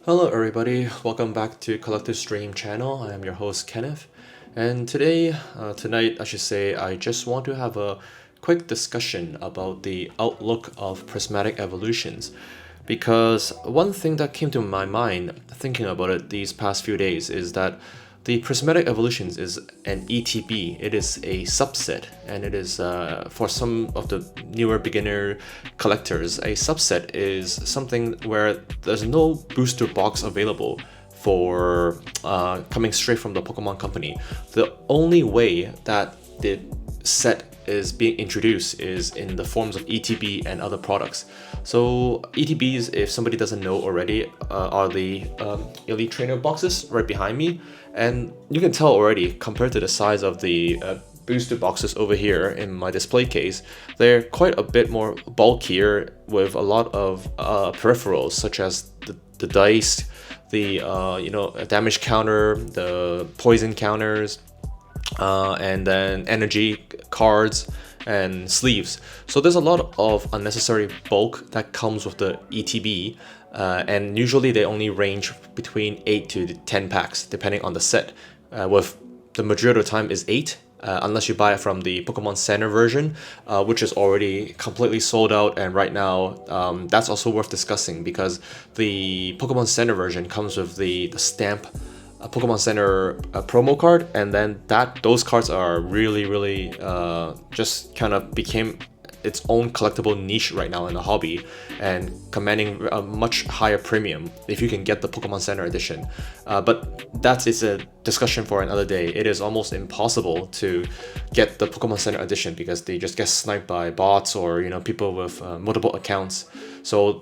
Hello everybody, welcome back to Collective Stream channel. I am your host Kenneth, and tonight I should say, I just want to have a quick discussion about the outlook of prismatic evolutions, because one thing that came to my mind thinking about it these past few days is that the prismatic evolutions is an ETB. It is a subset, and it is for some of the newer beginner collectors, a subset is something where there's no booster box available for coming straight from the Pokemon company. The only way that the set is being introduced is in the forms of ETB and other products. So ETBs, if somebody doesn't know already, are the Elite Trainer boxes right behind me, and you can tell already compared to the size of the booster boxes over here in my display case, they're quite a bit more bulkier with a lot of peripherals such as the dice, the damage counter, the poison counters, and then energy cards and sleeves. So there's a lot of unnecessary bulk that comes with the ETB, and usually they only range between 8 to 10 packs depending on the set, with the majority of the time is 8, unless you buy it from the Pokemon Center version, which is already completely sold out. And right now that's also worth discussing, because the Pokemon Center version comes with the stamp Pokemon Center promo card, and then those cards are really just kind of became its own collectible niche right now in the hobby, and commanding a much higher premium if you can get the Pokemon Center edition. But that is a discussion for another day. It is almost impossible to get the Pokemon Center edition because they just get sniped by bots or people with multiple accounts. So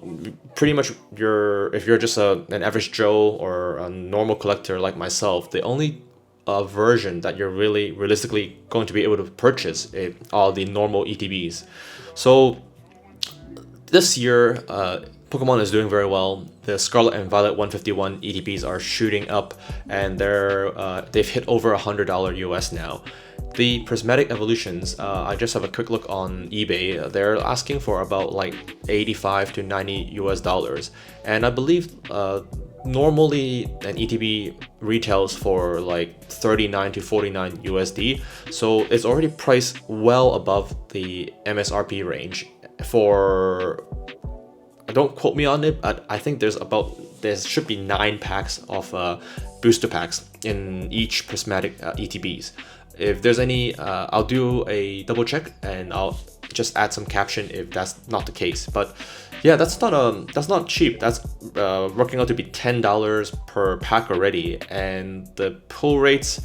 pretty much if you're just an average Joe or a normal collector like myself, the only version that you're really realistically going to be able to purchase are the normal ETBs. So this year, Pokemon is doing very well. The Scarlet and Violet 151 ETBs are shooting up, and they've hit over $100 US now. The prismatic evolutions, I just have a quick look on eBay. They're asking for about like 85 to 90 US dollars, and I believe normally an ETB retails for like 39 to 49 USD, so it's already priced well above the MSRP range. Don't quote me on it, but I think there should be 9 packs of booster packs in each prismatic ETBs. If there's any, I'll do a double check and I'll just add some caption if that's not the case. But yeah, that's not cheap. That's working out to be $10 per pack already, and the pull rates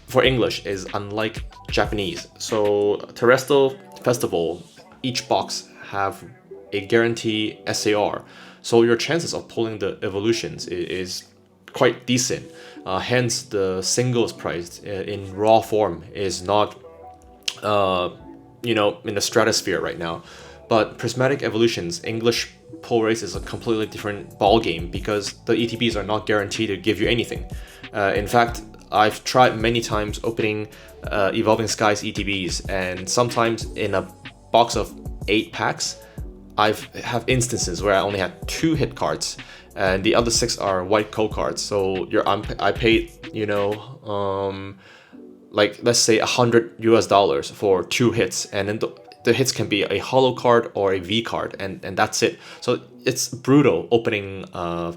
for English is unlike Japanese. So Terrestrial Festival, each box have a guarantee SAR, so your chances of pulling the evolutions is quite decent. Hence, the singles price in raw form is not in the stratosphere right now. But prismatic evolutions English pull rates is a completely different ball game, because the ETBs are not guaranteed to give you anything. In fact, I've tried many times opening Evolving Skies ETBs, and sometimes in a box of 8 packs, I have instances where I only had 2 hit cards, and the other 6 are white code cards. So I paid like let's say $100 US for 2 hits, and then the hits can be a holo card or a V card, and that's it. So it's brutal opening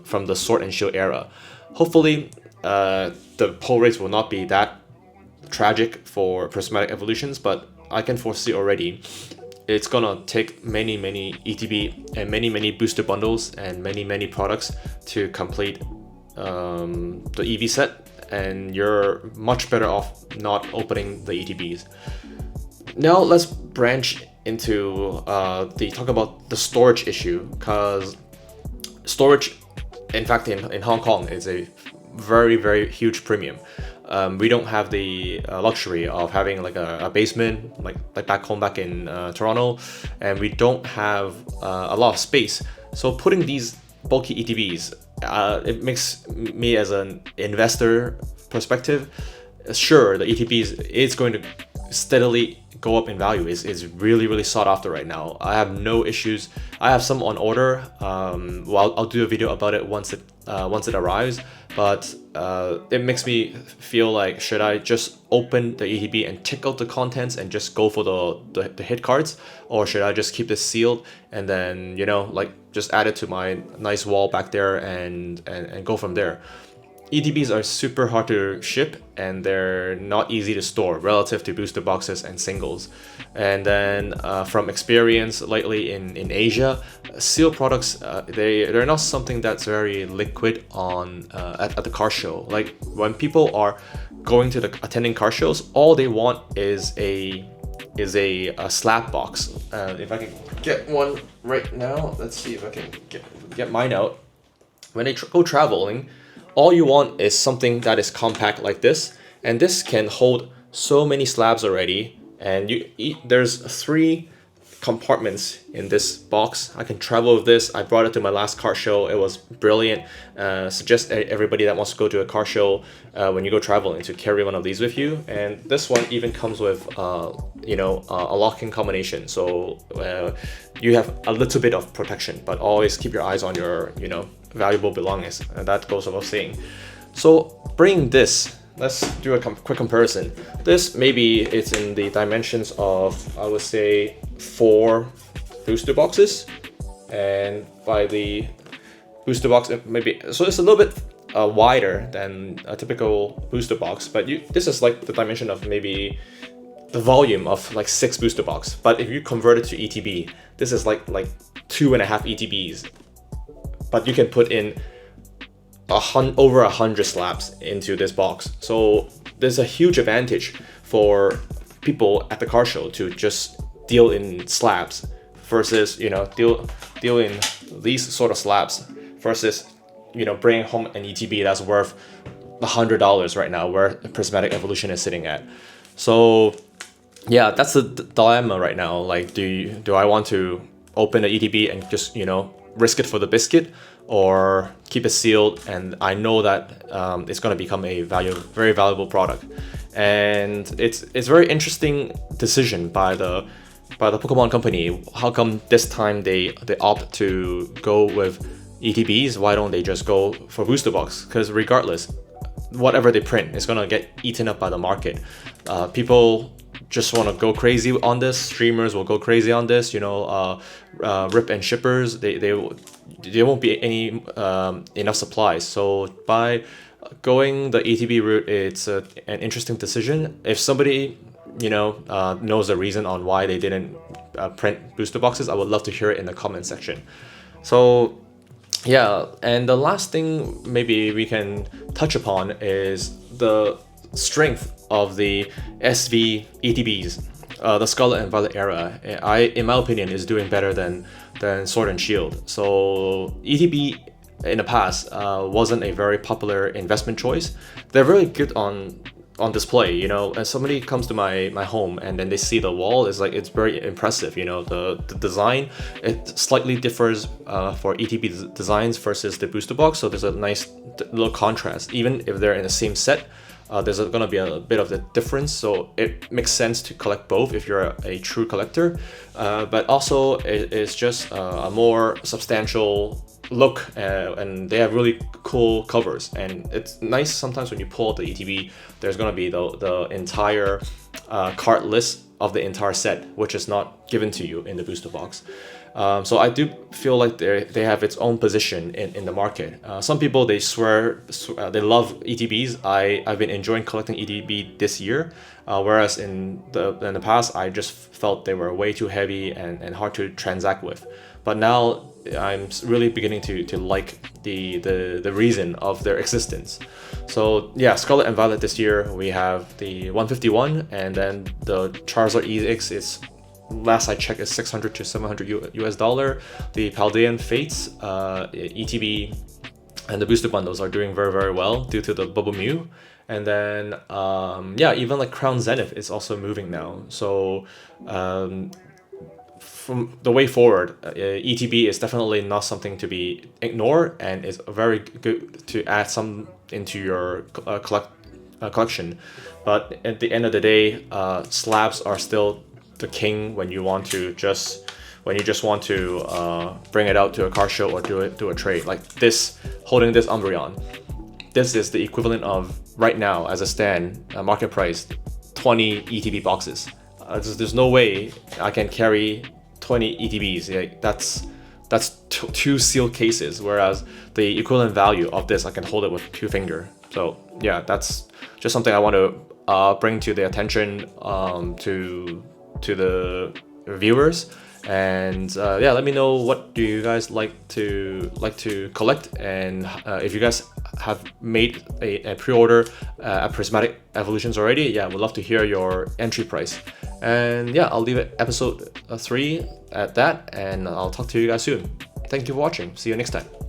from the Sword and Shield era. Hopefully the pull rates will not be that tragic for prismatic evolutions, but I can foresee already it's gonna take many ETB and many booster bundles and many products to complete the EV set, and you're much better off not opening the ETBs. Now let's branch into talk about the storage issue, because storage, in fact, in Hong Kong is a very huge premium. We don't have the luxury of having like a basement like back home back in Toronto, and we don't have a lot of space. So putting these bulky ETBs, it makes me as an investor perspective, sure, the ETBs is going to steadily go up in value is really, really sought after right now. I have no issues. I have some on order. Well, I'll do a video about it once it arrives. But it makes me feel like, should I just open the ETB and check out the contents and just go for the hit cards, or should I just keep this sealed and then, you know, like just add it to my nice wall back there and go from there? ETBs are super hard to ship, and they're not easy to store relative to booster boxes and singles. And then from experience lately in Asia, sealed products, they're not something that's very liquid on at the car show. Like when people are going to attending car shows, all they want is a slab box. If I can get one right now, let's see if I can get mine out. When they go traveling, all you want is something that is compact like this, and this can hold so many slabs already. And there's 3 compartments in this box. I can travel with this. I brought it to my last car show. It was brilliant. Suggest everybody that wants to go to a car show, when you go traveling, to carry one of these with you. And this one even comes with a locking combination, so you have a little bit of protection, but always keep your eyes on your valuable belongings, and that goes without saying. So bringing this, let's do a quick comparison. This, maybe it's in the dimensions of, I would say, 4 booster boxes, and by the booster box, maybe, so it's a little bit wider than a typical booster box, but this is like the dimension of maybe the volume of like 6 booster box. But if you convert it to ETB, this is like 2.5 ETBs. But you can put in over 100 slabs into this box. So there's a huge advantage for people at the car show to just deal in slabs versus, deal in these sort of slabs versus, bringing home an ETB that's worth $100 right now, where Prismatic Evolution is sitting at. So yeah, that's the dilemma right now. Like, do I want to open an ETB and just, risk it for the biscuit, or keep it sealed, and I know that it's going to become a very valuable product? And it's very interesting decision by the Pokemon company. How come this time they opt to go with ETBs? Why don't they just go for booster box? Because regardless, whatever they print is going to get eaten up by the market. People just want to go crazy on this. Streamers will go crazy on this. Rip and shippers, they won't be any enough supplies. So by going the ETB route, it's an interesting decision. If somebody knows the reason on why they didn't print booster boxes, I would love to hear it in the comment section. So yeah, and the last thing maybe we can touch upon is the strength of the SV ETBs. The Scarlet and Violet era, in my opinion, is doing better than Sword and Shield. So ETB in the past wasn't a very popular investment choice. They're very good on display. As somebody comes to my home and then they see the wall, it's very impressive. The design, it slightly differs for ETB designs versus the booster box. So there's a nice little contrast, even if they're in the same set. There's going to be a bit of the difference, so it makes sense to collect both if you're a true collector. But also, it's just a more substantial look, and they have really cool covers. And it's nice sometimes when you pull out the ETB, there's going to be the entire card list of the entire set, which is not given to you in the booster box. So I do feel like they have its own position in the market. Some people, they swear they love ETBs. I've been enjoying collecting ETB this year, whereas in the past I just felt they were way too heavy and hard to transact with. But now I'm really beginning to like the reason of their existence. So yeah, Scarlet and Violet this year, we have the 151, and then the Charizard EX is, last I checked, is $600 to $700 US. The Paldean Fates, ETB, and the booster bundles are doing very, very well due to the Bubble Mew. And then even like Crown Zenith is also moving now. So from the way forward, ETB is definitely not something to be ignored, and it's very good to add some into your collection. But at the end of the day, slabs are still the king when you just want to bring it out to a car show or do a trade. Like this, holding this Umbreon, this is the equivalent of right now as a stand market price 20 ETB boxes. There's no way I can carry 20 ETBs. Like, that's two sealed cases, whereas the equivalent value of this, I can hold it with 2 fingers. So yeah, that's just something I want to bring to the attention to the viewers. And yeah, let me know what do you guys like to collect, and if you guys have made a pre-order at Prismatic Evolutions already, yeah, we'd love to hear your entry price. And yeah, I'll leave it episode 3 at that, and I'll talk to you guys soon. Thank you for watching. See you next time.